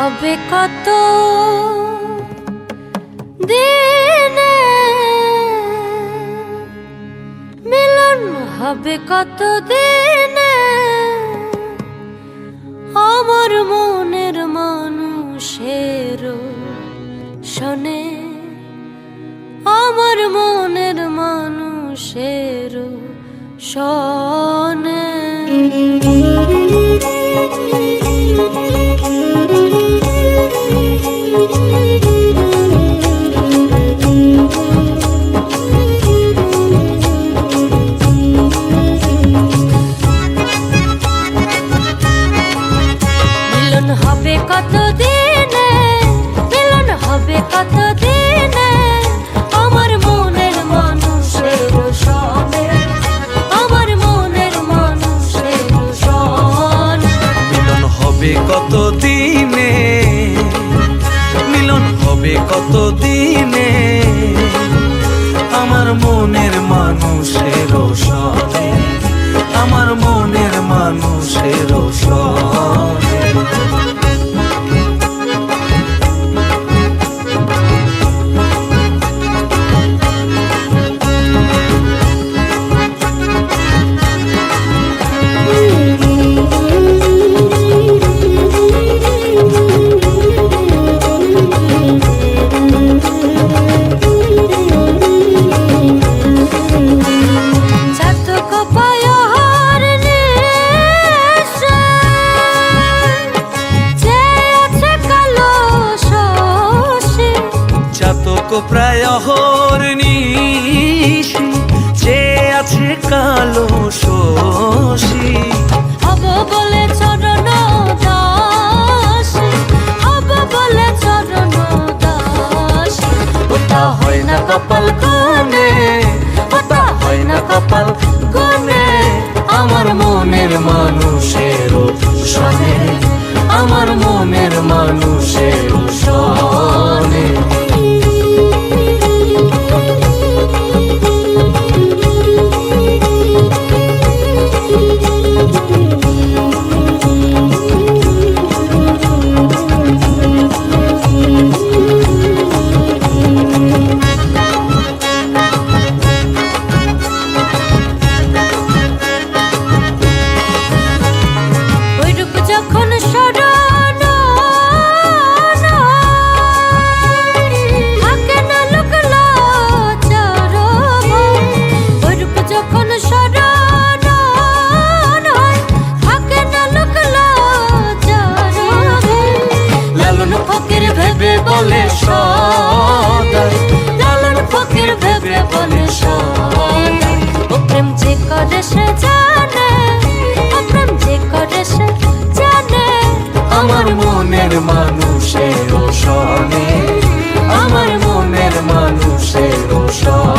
হবে কত দিনে, মিলন হবে কত দিনে, আমার মনের মানুষের শোনে, আমার মনের মানুষের শোনে। মিলন হবে কত দিনে, মিলন হবে কত দিনে, আমার মনের মানুষের শোনে, আমার মনের মানুষের শোনে। মিলন হবে কত দিনে, মিলন হবে কত দিনে, আমার মনের মানুষের শোনে, আমার মনের মানুষের শোনে। প্রায় অহর্নিশি যে আছে কালো শশী, হব বলে চরণ দাসী, হব বলে চরণ দাসী। ওটা হয় না কপাল কোণে, ওটা হয় না কপাল কোণে, আমার মনের মানুষের শোনে, আমার মনের মানুষের শোনে। যখন স্মরণ থাকে না লোক লাচার, ওইরূপ যখন স্মরণ থাকে না লোক লাচার, লালন ফকির ভেবে বলে সদাই, লালন ফকির ভেবে বলে সদাই। ও প্রেম যে করে সে জানে, ও প্রেম যে করে সে জানে, আমার মনের মানুষের শোনে, আমার মনের মানুষের শোনে।